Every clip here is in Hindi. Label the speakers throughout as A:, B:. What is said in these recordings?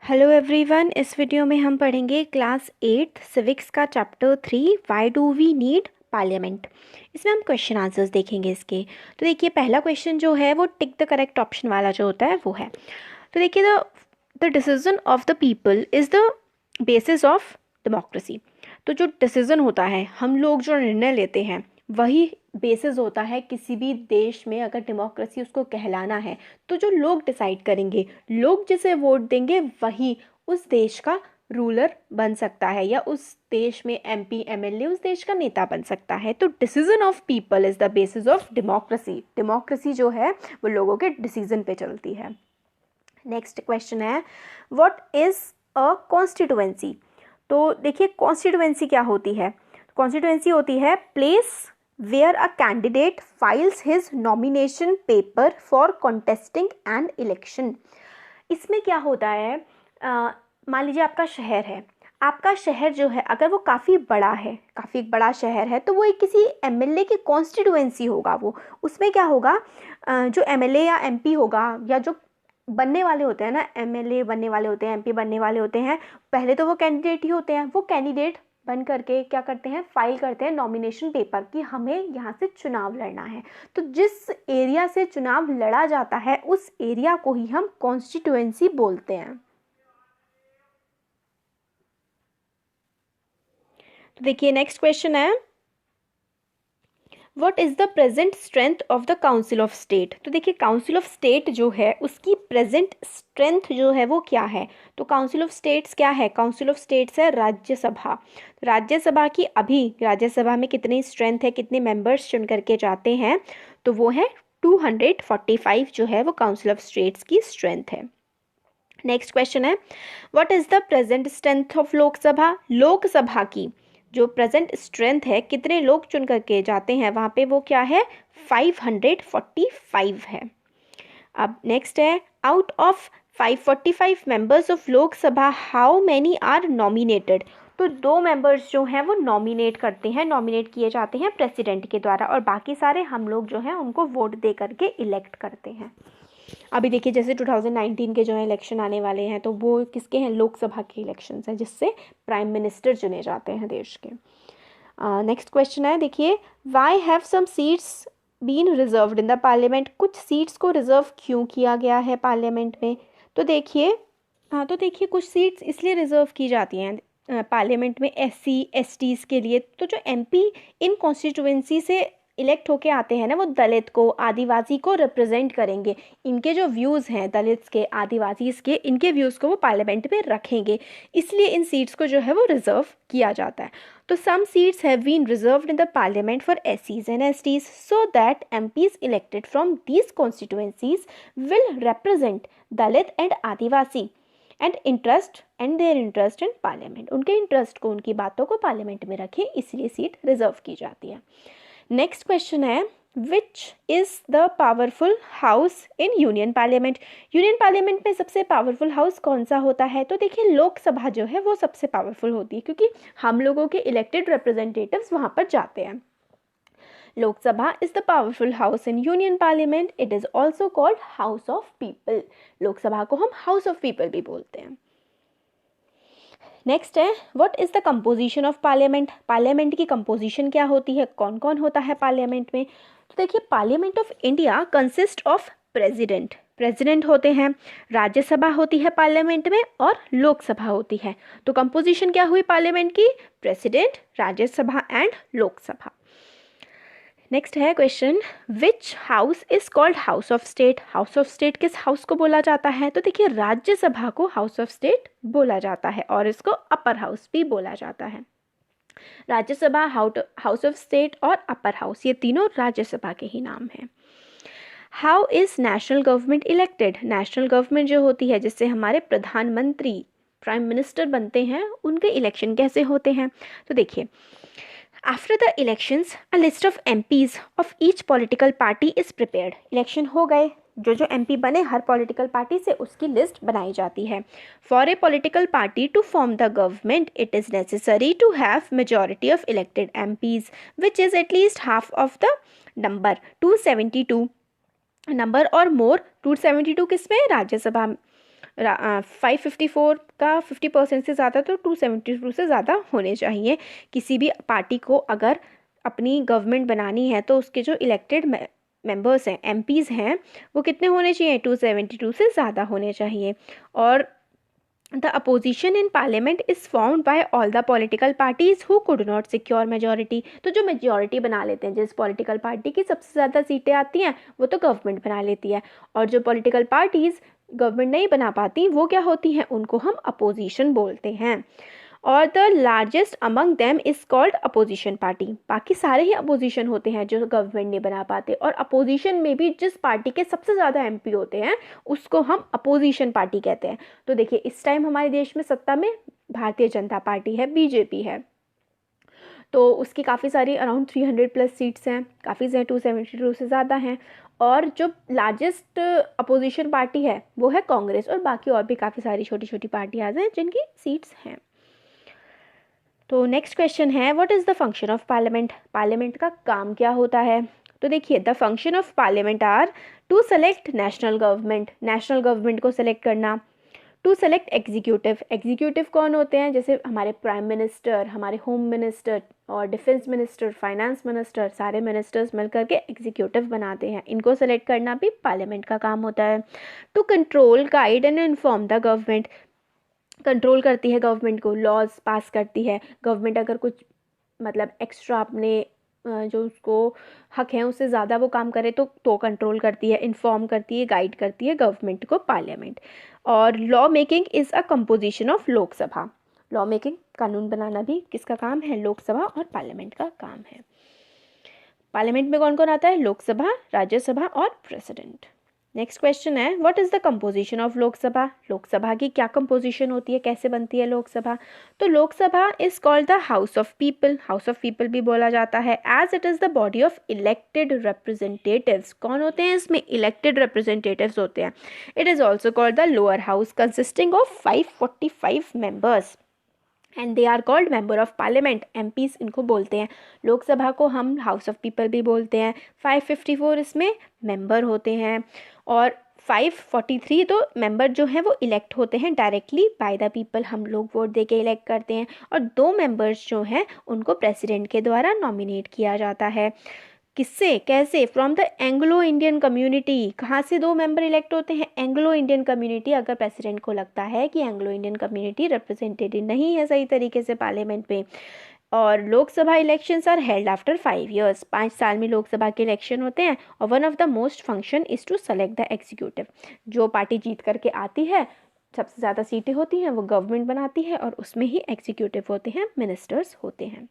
A: हेलो एवरीवन, इस वीडियो में हम पढ़ेंगे क्लास 8 सिविक्स का chapter 3 why do we need parliament. इसमें हम क्वेश्चन आंसर्स देखेंगे इसके। तो देखिए, पहला क्वेश्चन जो है वो टिक द करेक्ट ऑप्शन वाला जो होता है वो है। तो देखिए, the decision of the people is the basis of democracy. तो जो डिसीजन होता है, हम लोग जो निर्णय लेते हैं, वही बेसिस होता है किसी भी देश में। अगर डेमोक्रेसी उसको कहलाना है तो जो लोग डिसाइड करेंगे, लोग जिसे वोट देंगे, वही उस देश का रूलर बन सकता है या उस देश में एमपी एमएलए उस देश का नेता बन सकता है। तो decision of people is the basis of democracy. Democracy जो है वो लोगों के डिसीजन पे चलती है। नेक्स्ट क्वेश्चन है, व्हाट इज अ कॉन्स्टिट्यूएंसी। तो देखिए, कॉन्स्टिट्यूएंसी क्या होती है। कॉन्स्टिट्यूएंसी होती है place where a candidate files his nomination paper for contesting an election. इसमें क्या होता है, मान लीजिए आपका शहर है। आपका शहर जो है, अगर वो काफ़ी बड़ा है, काफ़ी बड़ा शहर है, तो वो एक किसी एमएलए की कॉन्स्टिट्यूएंसी होगा। वो उसमें क्या होगा, जो एमएलए या एमपी होगा या जो बनने वाले होते हैं ना, एमएलए बनने वाले होते हैं, एमपी बनने वाले होते हैं, पहले तो वो कैंडिडेट ही होते हैं। वो कैंडिडेट बन करके क्या करते हैं, फाइल करते हैं नॉमिनेशन पेपर कि हमें यहाँ से चुनाव लड़ना है। तो जिस एरिया से चुनाव लड़ा जाता है उस एरिया को ही हम कॉन्स्टिट्यूएंसी बोलते हैं। तो देखिए, नेक्स्ट क्वेश्चन है, what is the present strength of the council of state. तो देखिए, काउंसिल ऑफ स्टेट जो है उसकी प्रेजेंट स्ट्रेंथ जो है वो क्या है। तो काउंसिल ऑफ स्टेट्स क्या है, काउंसिल ऑफ स्टेट्स है राज्यसभा। राज्यसभा की अभी राज्यसभा में कितनी स्ट्रेंथ है, कितने मेंबर्स चुन करके जाते हैं, तो वो है 245 जो है वो काउंसिल ऑफ स्टेट्स की स्ट्रेंथ है। नेक्स्ट क्वेश्चन है, what is the present strength of Lok Sabha. Lok Sabha की जो प्रेजेंट स्ट्रेंथ है, कितने लोग चुन करके जाते हैं वहाँ पे, वो क्या है, 545 है। अब नेक्स्ट है, out of 545 members of Lok Sabha how many are nominated. तो 2 मेंबर्स जो हैं वो नॉमिनेट करते हैं, नॉमिनेट किए जाते हैं प्रेसिडेंट के द्वारा, और बाकी सारे हम लोग जो हैं उनको वोट दे करके इलेक्ट करते हैं। अभी देखिए, जैसे 2019 के जो है इलेक्शन आने वाले हैं, तो वो किसके हैं, लोकसभा के इलेक्शंस हैं, जिससे प्राइम मिनिस्टर चुने जाते हैं देश के। नेक्स्ट क्वेश्चन है, देखिए, why have some seats been reserved in the parliament. कुछ सीट्स को रिजर्व क्यों किया गया है पार्लियामेंट में। तो देखिए, कुछ सीट्स इसलिए रिजर्व की जाती हैं पार्लियामेंट में एससी एसटीज़ के लिए। तो जो एमपी इन कॉन्स्टिट्यूएंसी से इलेक्ट होके आते हैं ना, वो दलित को, आदिवासी को रिप्रेजेंट करेंगे। इनके जो व्यूज़ हैं दलित्स के, आदिवासीज़ के, इनके व्यूज़ को वो पार्लियामेंट में रखेंगे, इसलिए इन सीट्स को जो है वो रिजर्व किया जाता है। तो some seats have been reserved in the parliament for एससीज and STs so that MPs elected from these constituencies will represent Dalit and Adivasi and their interest in parliament. उनके इंटरेस्ट को, उनकी बातों को पार्लियामेंट में रखें, इसलिए सीट रिजर्व की जाती है। नेक्स्ट क्वेश्चन है, which is the powerful house in union parliament. Union parliament में सबसे पावरफुल हाउस कौन सा होता है। तो देखिए, लोकसभा जो है वो सबसे पावरफुल होती है, क्योंकि हम लोगों के इलेक्टेड रिप्रेजेंटेटिव्स वहाँ पर जाते हैं। Lok Sabha is the powerful house in union parliament. It is also called house of people. Lok Sabha को हम हाउस ऑफ पीपल भी बोलते हैं। नेक्स्ट है, what is the composition of parliament. Parliament की कंपोजिशन क्या होती है, कौन कौन होता है पार्लियामेंट में। तो देखिए, parliament of India consist of president होते हैं, राज्यसभा होती है पार्लियामेंट में, और लोकसभा होती है। तो कंपोजिशन क्या हुई पार्लियामेंट की, president, Rajya Sabha and Lok Sabha. Next है question, which house is called house of state. House of state किस हाउस को बोला जाता है। तो देखिए, राज्यसभा को हाउस ऑफ स्टेट बोला जाता है, और इसको अपर हाउस भी बोला जाता है। राज्यसभा, हाउस ऑफ स्टेट और अपर हाउस, ये तीनों राज्यसभा के ही नाम हैं। How is national government elected. National government जो होती है, जिससे हमारे प्रधानमंत्री, प्राइम मिनिस्टर बनते हैं, उनके इलेक्शन कैसे होते हैं। तो देखिए, after the elections a list of MPs of each political party is prepared. Election हो गए, जो जो एमपी बने हर पॉलिटिकल पार्टी से, उसकी लिस्ट बनाई जाती है। For a political party to form the government it is necessary to have majority of elected MPs which is at least half of the number 272 number और मोर। 272 किस में, राज्यसभा 554 का 50% से ज़्यादा तो 272 से ज़्यादा होने चाहिए। किसी भी पार्टी को अगर अपनी गवर्नमेंट बनानी है तो उसके जो इलेक्टेड मेंबर्स हैं, एमपीज़ हैं, वो कितने होने चाहिए, 272 से ज़्यादा होने चाहिए। और the opposition in parliament is formed by all the political parties who could not secure majority. तो जो मेजॉरिटी बना लेते हैं, जिस पॉलिटिकल पार्टी की सबसे ज़्यादा सीटें आती हैं वो तो गवर्नमेंट बना लेती है, और जो पॉलिटिकल पार्टीज़ गवर्नमेंट नहीं बना पाती वो क्या होती हैं, उनको हम अपोजिशन बोलते हैं। और the largest among them is called opposition party. बाकी सारे ही अपोजिशन होते हैं जो गवर्नमेंट नहीं बना पाते, और अपोजिशन में भी जिस पार्टी के सबसे ज़्यादा एमपी होते हैं उसको हम अपोजिशन पार्टी कहते हैं। तो देखिए इस टाइम हमारे देश में सत्ता में भारतीय जनता पार्टी है, बीजेपी है, तो उसकी काफ़ी सारी अराउंड 300+ सीट्स हैं, काफ़ी हैं, 272 से ज़्यादा हैं। और जो लार्जेस्ट अपोजिशन पार्टी है वो है कांग्रेस, और बाकी और भी काफ़ी सारी छोटी छोटी पार्टियाँ हैं जिनकी सीट्स हैं। तो नेक्स्ट क्वेश्चन है, what is the function of parliament. Parliament का काम क्या होता है। तो देखिए the function of parliament are to select national government, national government को सेलेक्ट करना, टू सेलेक्ट एग्जीक्यूटिव, एग्जीक्यूटिव कौन होते हैं, जैसे हमारे प्राइम मिनिस्टर, हमारे होम मिनिस्टर और डिफेंस मिनिस्टर, फाइनेंस मिनिस्टर, सारे मिनिस्टर्स मिल करके एग्जीक्यूटिव बनाते हैं, इनको सेलेक्ट करना भी पार्लियामेंट का काम होता है। To control, guide and inform the government, control करती है गवर्नमेंट को, लॉज पास करती है गवर्नमेंट, अगर कुछ मतलब एक्स्ट्रा अपने जो उसको हक हैं उससे ज़्यादा वो काम करे तो कंट्रोल करती है, इन्फॉर्म करती है, गाइड करती है गवर्नमेंट को, पार्लियामेंट। और law making is a composition of Lok Sabha, law making, कानून बनाना भी किसका काम है, लोकसभा और पार्लियामेंट का काम है। पार्लियामेंट में कौन कौन आता है, लोकसभा, राज्यसभा और प्रेसिडेंट। नेक्स्ट क्वेश्चन है, what is the composition of Lok Sabha. Lok Sabha की क्या कंपोजिशन होती है, कैसे बनती है लोकसभा। तो Lok Sabha is called the house of people, house of people भी बोला जाता है, as it is the body of elected representatives. कौन होते हैं इसमें, इलेक्टेड रिप्रेजेंटेटिव्स होते हैं। It is also called the lower house consisting of 545 members and they are called member of parliament, MPs इनको बोलते हैं। लोकसभा को हम हाउस ऑफ पीपल भी बोलते हैं। 554 इसमें मेंबर होते हैं, और 543 तो मेंबर जो हैं वो इलेक्ट होते हैं डायरेक्टली बाय द पीपल, हम लोग वोट दे के इलेक्ट करते हैं। और 2 मेंबर्स जो हैं उनको प्रेसिडेंट के द्वारा नॉमिनेट किया जाता है। किससे, कैसे, from the Anglo Indian community. कहाँ से 2 मेंबर इलेक्ट होते हैं, एंग्लो इंडियन कम्युनिटी। अगर प्रेसिडेंट को लगता है कि एंग्लो इंडियन कम्युनिटी रिप्रेजेंटेड नहीं है सही तरीके से पार्लियामेंट में। और Lok Sabha elections are held after 5 years, 5 साल में लोकसभा के इलेक्शन होते हैं। और one of the most function is to select the executive, जो पार्टी जीत करके आती है, सबसे ज़्यादा सीटें होती हैं वो गवर्नमेंट बनाती है, और उसमें ही एग्जीक्यूटिव होते हैं, मिनिस्टर्स होते हैं।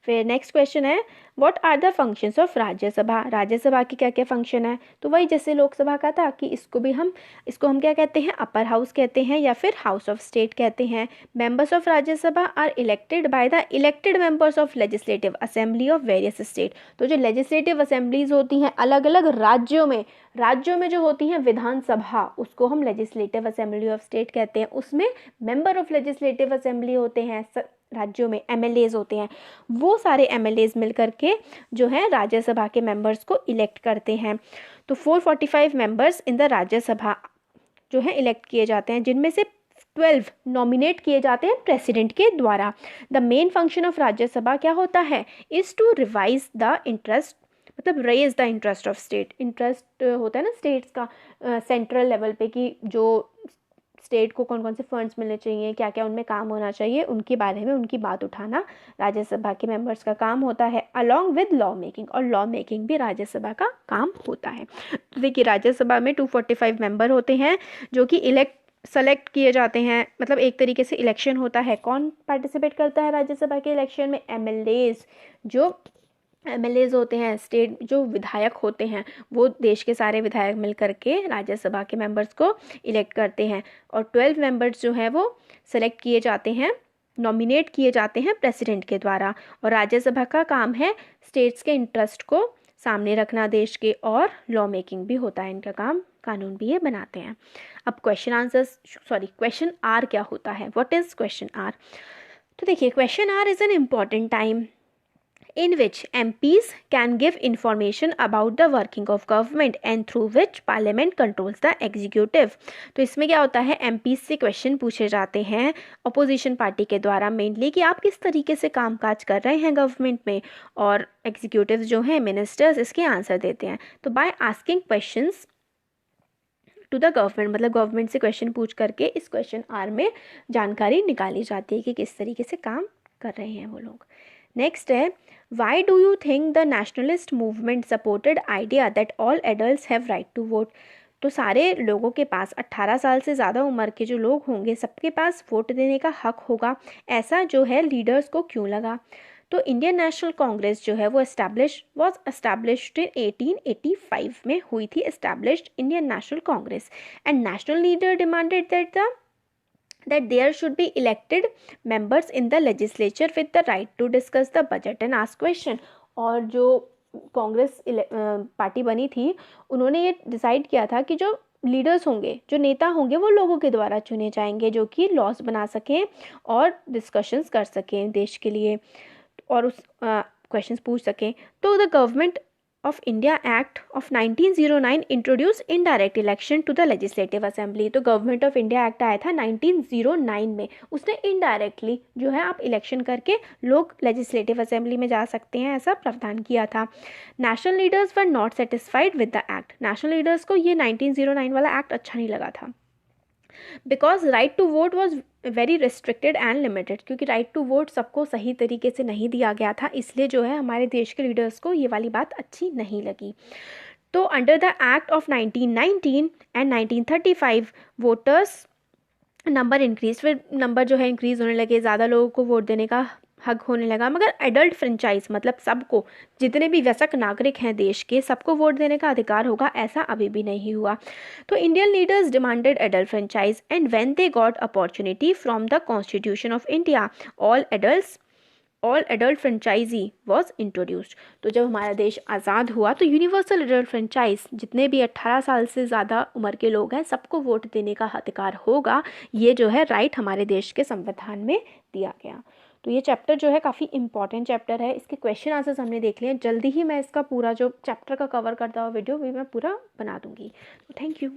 A: फिर नेक्स्ट क्वेश्चन है, what are the functions of Rajya Sabha. Rajya Sabha की क्या क्या फंक्शन है। तो वही जैसे लोकसभा का था कि इसको हम क्या कहते हैं, अपर हाउस कहते हैं या फिर हाउस ऑफ स्टेट कहते हैं। Members of Rajya Sabha are elected by the elected members of legislative assembly of various state. तो जो लेजिस्लेटिव असेंबलीज होती हैं अलग अलग राज्यों में जो होती हैं विधानसभा, उसको हम लेजिस्लेटिव असेंबली ऑफ स्टेट कहते हैं। उसमें मेंबर ऑफ लेजिस्लेटिव असेंबली होते हैं राज्यों में, एमएलएज होते हैं, वो सारे एमएलएज मिल करके जो है राज्यसभा के मेंबर्स को इलेक्ट करते हैं। तो 445 मेंबर्स इन द राज्यसभा जो है इलेक्ट किए जाते हैं, जिनमें से 12 नॉमिनेट किए जाते हैं प्रेसिडेंट के द्वारा। The main function of Rajya Sabha क्या होता है, is to revise the interest, मतलब raise the interest of state. Interest होता है ना स्टेट्स का सेंट्रल लेवल पे, कि जो स्टेट को कौन कौन से फंड्स मिलने चाहिए, क्या क्या उनमें काम होना चाहिए, उनके बारे में उनकी बात उठाना राज्यसभा के मेंबर्स का काम होता है, अलॉन्ग विद लॉ मेकिंग। और लॉ मेकिंग भी राज्यसभा का काम होता है। तो देखिए राज्यसभा में 245 मेंबर होते हैं जो कि सेलेक्ट किए जाते हैं, मतलब एक तरीके से इलेक्शन होता है। कौन पार्टिसिपेट करता है राज्यसभा के इलेक्शन में, एमएलएज होते हैं, स्टेट जो विधायक होते हैं, वो देश के सारे विधायक मिल करके राज्यसभा के मेंबर्स को इलेक्ट करते हैं। और 12 मेंबर्स जो है वो सेलेक्ट किए जाते हैं, नॉमिनेट किए जाते हैं प्रेसिडेंट के द्वारा। और राज्यसभा का काम है स्टेट्स के इंटरेस्ट को सामने रखना देश के, और लॉ मेकिंग भी होता है इनका काम, कानून भी ये बनाते हैं। अब क्वेश्चन आर क्या होता है, व्हाट इज क्वेश्चन आर। तो देखिए question hour is an important time in which MPs can give information about the working of government and through which parliament controls the executive। तो इसमें क्या होता है, MPs से क्वेश्चन पूछे जाते हैं अपोजिशन पार्टी के द्वारा मेनली कि आप किस तरीके से कामकाज कर रहे हैं गवर्नमेंट में, और एग्जीक्यूटिव जो हैं मिनिस्टर्स इसके आंसर देते हैं। तो by asking questions to the government, मतलब गवर्नमेंट से क्वेश्चन पूछ करके इस क्वेश्चन आर में जानकारी निकाली जाती है कि किस तरीके से काम कर रहे हैं वो लोग। नेक्स्ट है, why do you think the nationalist movement supported idea that all adults have right to vote. तो सारे लोगों के पास 18 साल से ज़्यादा उम्र के जो लोग होंगे सबके पास वोट देने का हक होगा, ऐसा जो है लीडर्स को क्यों लगा। तो इंडियन नेशनल कांग्रेस जो है वो वॉज एस्टैब्लिश्ड इन 1885 में हुई थी established Indian national Congress, and national leader demanded that there should be elected members in the legislature with the right to discuss the budget and ask question। और जो कांग्रेस पार्टी बनी थी उन्होंने ये डिसाइड किया था कि जो लीडर्स होंगे, जो नेता होंगे वो लोगों के द्वारा चुने जाएंगे जो कि लॉस बना सकें और डिस्कशंस कर सकें देश के लिए और उस क्वेश्चंस पूछ सकें। तो the government of India act of 1909 introduce indirect election to the legislative assembly. तो गवर्नमेंट ऑफ इंडिया एक्ट आया था 1909 में, उसने इनडायरेक्टली जो है आप इलेक्शन करके लोग लेजिस्लेटिव असेंबली में जा सकते हैं ऐसा प्रावधान किया था। National leaders were not satisfied with the act. National leaders को ये 1909 वाला एक्ट अच्छा नहीं लगा था, because right to vote was very restricted and limited, क्योंकि राइट टू वोट सबको सही तरीके से नहीं दिया गया था, इसलिए जो है हमारे देश के लीडर्स को ये वाली बात अच्छी नहीं लगी। तो under the act of 1919 and 1935 voters number increase, फिर नंबर जो है इंक्रीज होने लगे, ज़्यादा लोगों को वोट देने का हक होने लगा, मगर एडल्ट फ्रेंचाइज मतलब सबको, जितने भी वयस्क नागरिक हैं देश के, सबको वोट देने का अधिकार होगा, ऐसा अभी भी नहीं हुआ। तो Indian leaders demanded adult franchise and when they got opportunity from the constitution of India all adult franchise was introduced. तो जब हमारा देश आज़ाद हुआ तो यूनिवर्सल एडल्ट फ्रेंचाइज, जितने भी 18 साल से ज़्यादा उम्र के लोग हैं सबको वोट देने का अधिकार होगा, ये जो है राइट हमारे देश के संविधान में दिया गया। तो ये चैप्टर जो है काफ़ी इंपॉर्टेंट चैप्टर है, इसके क्वेश्चन आंसर्स हमने देख लिए। जल्दी ही मैं इसका पूरा जो चैप्टर का कवर करता हुआ वीडियो भी मैं पूरा बना दूंगी। तो थैंक यू।